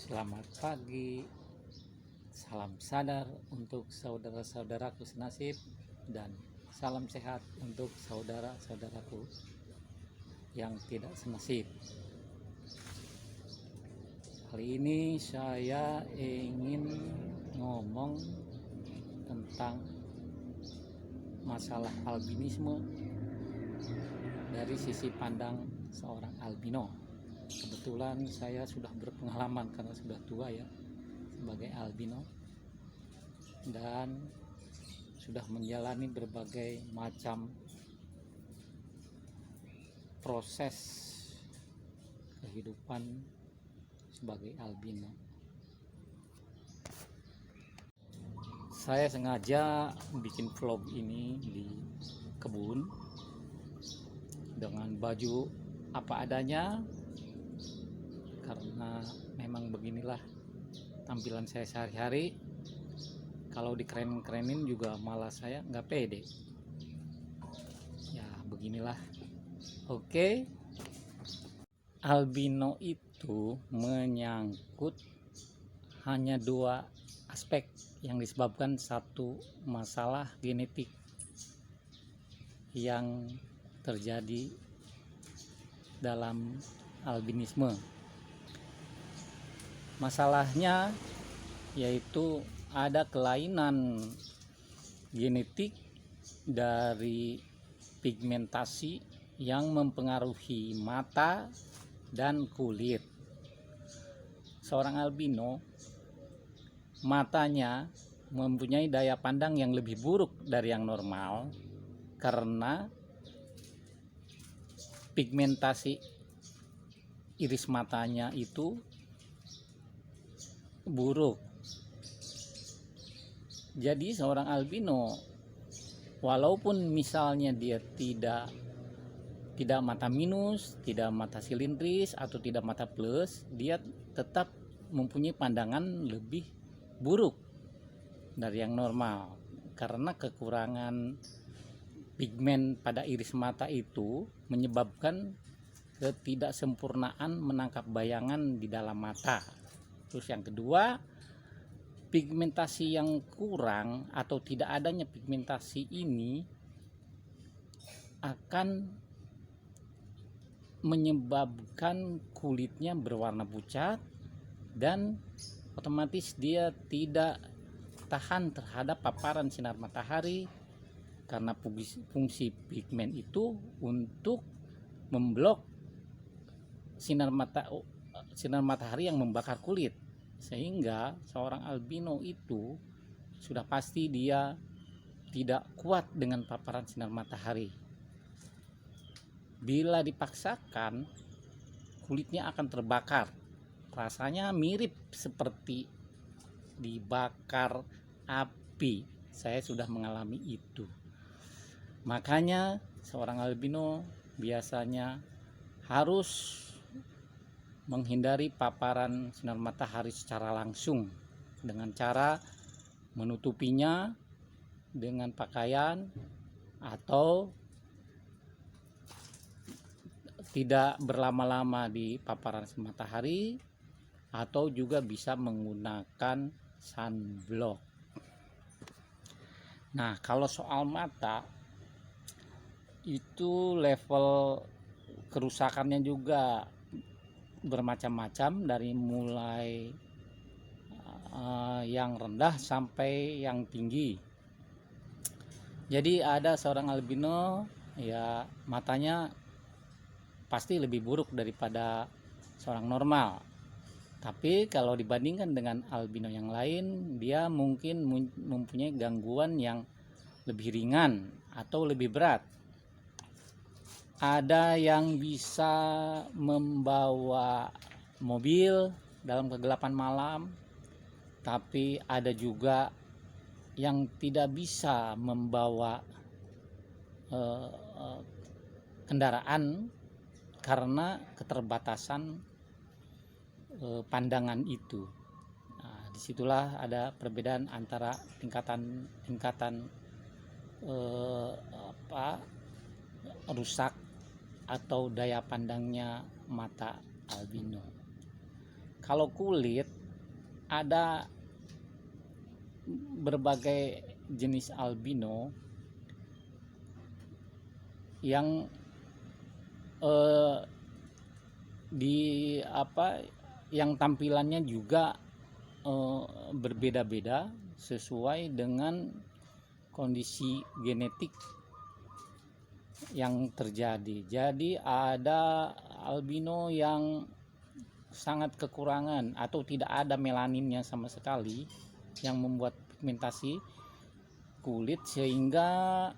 Selamat pagi, salam sadar untuk saudara-saudaraku senasib dan salam sehat untuk saudara-saudaraku yang tidak senasib. Kali ini saya ingin ngomong tentang masalah albinisme dari sisi pandang seorang albino. Kebetulan saya sudah berpengalaman karena sudah tua ya sebagai albino dan sudah menjalani berbagai macam proses kehidupan sebagai albino. Saya sengaja bikin vlog ini di kebun dengan baju apa adanya, karena memang beginilah tampilan saya sehari-hari. Kalau dikeren-kerenin juga malah saya nggak pede ya, beginilah. Oke, albino itu menyangkut hanya dua aspek yang disebabkan satu masalah genetik yang terjadi dalam albinisme. Masalahnya yaitu ada kelainan genetik dari pigmentasi yang mempengaruhi mata dan kulit. Seorang albino matanya mempunyai daya pandang yang lebih buruk dari yang normal karena pigmentasi iris matanya itu buruk. Jadi seorang albino walaupun misalnya dia tidak mata minus, tidak mata silindris atau tidak mata plus, dia tetap mempunyai pandangan lebih buruk dari yang normal karena kekurangan pigmen pada iris mata itu menyebabkan ketidaksempurnaan menangkap bayangan di dalam mata. Terus yang kedua, pigmentasi yang kurang atau tidak adanya pigmentasi ini akan menyebabkan kulitnya berwarna pucat dan otomatis dia tidak tahan terhadap paparan sinar matahari karena fungsi pigmen itu untuk memblok sinar matahari yang membakar kulit, sehingga seorang albino itu sudah pasti dia tidak kuat dengan paparan sinar matahari. Bila dipaksakan, kulitnya akan terbakar, rasanya mirip seperti dibakar api. Saya sudah mengalami itu. Makanya seorang albino biasanya harus menghindari paparan sinar matahari secara langsung dengan cara menutupinya dengan pakaian atau tidak berlama-lama di paparan sinar matahari, atau juga bisa menggunakan sunblock. Nah, kalau soal mata itu level kerusakannya juga bermacam-macam, dari mulai yang rendah sampai yang tinggi. Jadi ada seorang albino ya matanya pasti lebih buruk daripada seorang normal. Tapi kalau dibandingkan dengan albino yang lain, dia mungkin mempunyai gangguan yang lebih ringan atau lebih berat. Ada yang bisa membawa mobil dalam kegelapan malam, tapi ada juga yang tidak bisa membawa kendaraan karena keterbatasan pandangan itu. Nah, disitulah ada perbedaan antara tingkatan rusak atau daya pandangnya mata albino. Kalau kulit ada berbagai jenis albino yang yang tampilannya juga berbeda-beda sesuai dengan kondisi genetik yang terjadi. Jadi ada albino yang sangat kekurangan atau tidak ada melaninnya sama sekali yang membuat pigmentasi kulit sehingga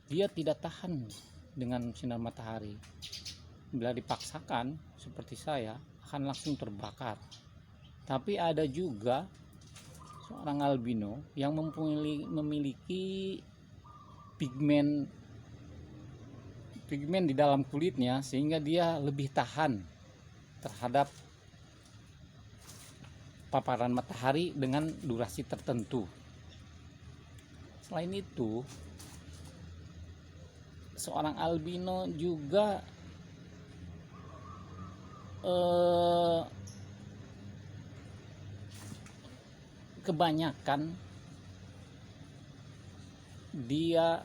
dia tidak tahan dengan sinar matahari. Bila dipaksakan seperti saya akan langsung terbakar. Tapi ada juga seorang albino yang memiliki pigmen di dalam kulitnya sehingga dia lebih tahan terhadap paparan matahari dengan durasi tertentu. Selain itu, seorang albino juga kebanyakan dia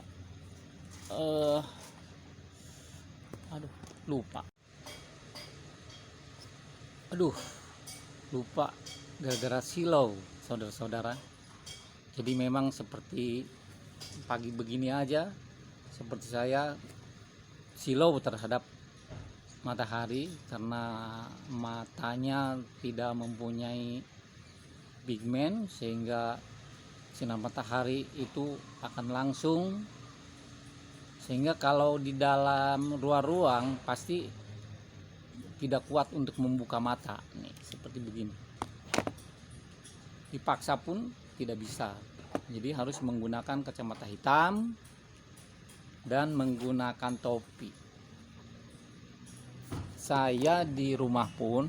lupa gara-gara silau, saudara-saudara. Jadi memang seperti pagi begini aja, seperti saya silau terhadap matahari karena matanya tidak mempunyai pigmen sehingga sinar matahari itu akan langsung, sehingga kalau di dalam ruang pasti tidak kuat untuk membuka mata nih, seperti begini. Dipaksa pun tidak bisa. Jadi harus menggunakan kacamata hitam dan menggunakan topi. Saya di rumah pun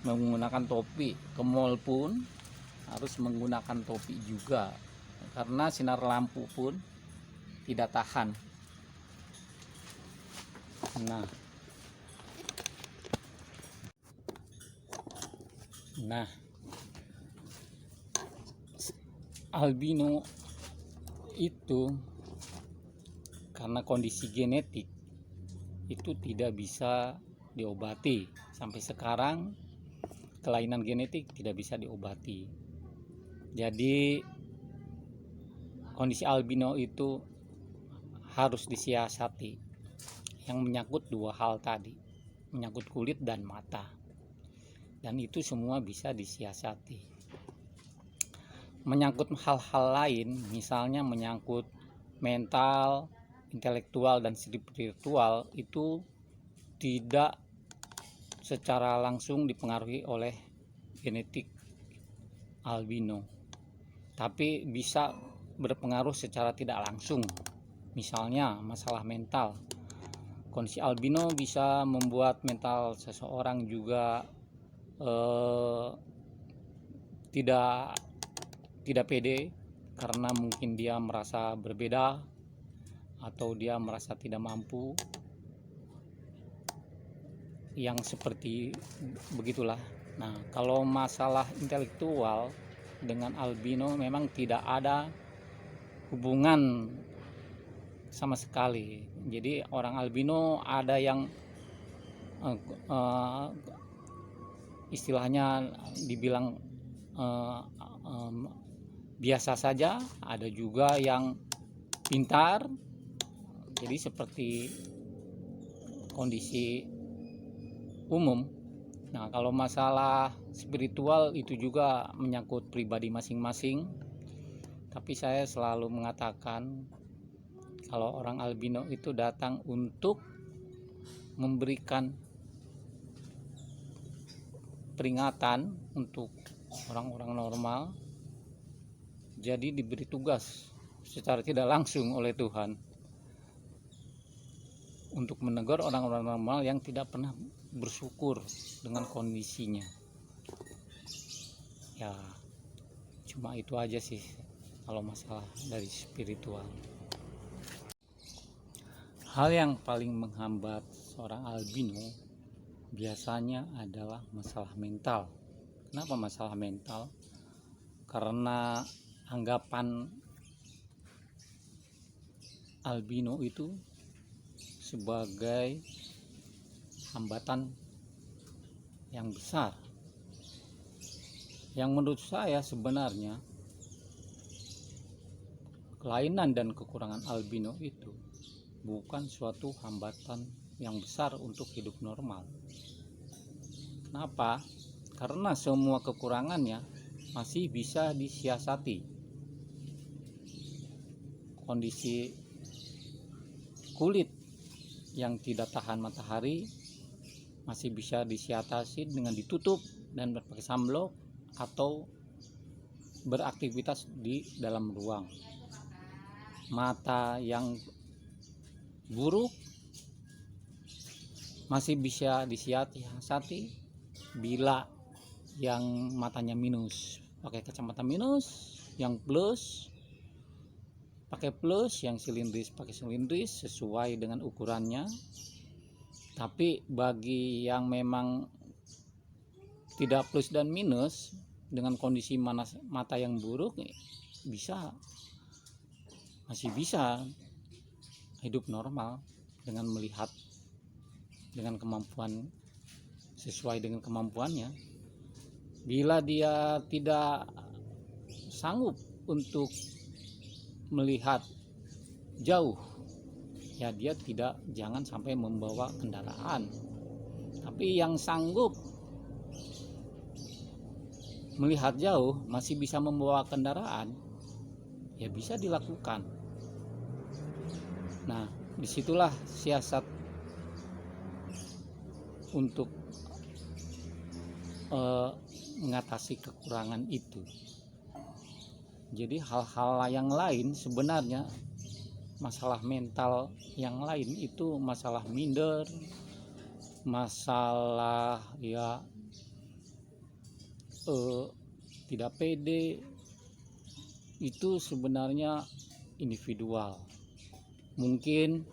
menggunakan topi, ke mall pun harus menggunakan topi juga karena sinar lampu pun tidak tahan. Nah, albino itu karena kondisi genetik itu tidak bisa diobati. Sampai sekarang kelainan genetik tidak bisa diobati. Jadi kondisi albino itu harus disiasati, yang menyangkut dua hal tadi, menyangkut kulit dan mata, dan itu semua bisa disiasati. Menyangkut hal-hal lain, misalnya menyangkut mental, intelektual, dan spiritual, itu tidak secara langsung dipengaruhi oleh genetik albino, tapi bisa berpengaruh secara tidak langsung. Misalnya masalah mental, kondisi albino bisa membuat mental seseorang juga tidak pede karena mungkin dia merasa berbeda atau dia merasa tidak mampu, yang seperti begitulah. Nah, kalau masalah intelektual dengan albino memang tidak ada hubungan sama sekali. Jadi orang albino ada yang istilahnya dibilang biasa saja, ada juga yang pintar. Jadi seperti kondisi umum. Nah, kalau masalah spiritual itu juga menyangkut pribadi masing-masing. Tapi saya selalu mengatakan kalau orang albino itu datang untuk memberikan peringatan untuk orang-orang normal. Jadi diberi tugas secara tidak langsung oleh Tuhan untuk menegur orang-orang normal yang tidak pernah bersyukur dengan kondisinya. Ya, cuma itu aja sih kalau masalah dari spiritual. Hal yang paling menghambat seorang albino biasanya adalah masalah mental. Kenapa masalah mental? Karena anggapan albino itu sebagai hambatan yang besar, yang menurut saya sebenarnya kelainan dan kekurangan albino itu bukan suatu hambatan yang besar untuk hidup normal. Kenapa? Karena semua kekurangannya masih bisa disiasati. Kondisi kulit yang tidak tahan matahari masih bisa disiasati dengan ditutup dan berpakai sunblock atau beraktivitas di dalam ruang. Mata yang buruk masih bisa disiasati bila yang matanya minus pakai kacamata minus, yang plus pakai plus, yang silindris pakai silindris sesuai dengan ukurannya. Tapi bagi yang memang tidak plus dan minus dengan kondisi mata yang buruk, masih bisa hidup normal dengan melihat dengan kemampuan sesuai dengan kemampuannya. Bila dia tidak sanggup untuk melihat jauh, ya dia jangan sampai membawa kendaraan. Tapi yang sanggup melihat jauh masih bisa membawa kendaraan, ya bisa dilakukan. Nah, disitulah siasat untuk mengatasi kekurangan itu. Jadi hal-hal yang lain sebenarnya, masalah mental yang lain itu masalah minder, masalah tidak pede, itu sebenarnya individual. Mungkin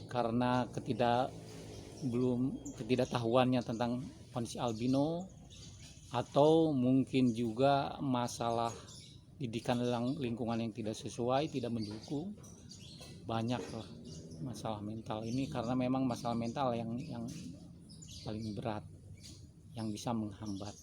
karena ketidaktahuannya tentang kondisi albino, atau mungkin juga masalah didikan lingkungan yang tidak sesuai, tidak mendukung. Banyak lah masalah mental ini, karena memang masalah mental yang paling berat yang bisa menghambat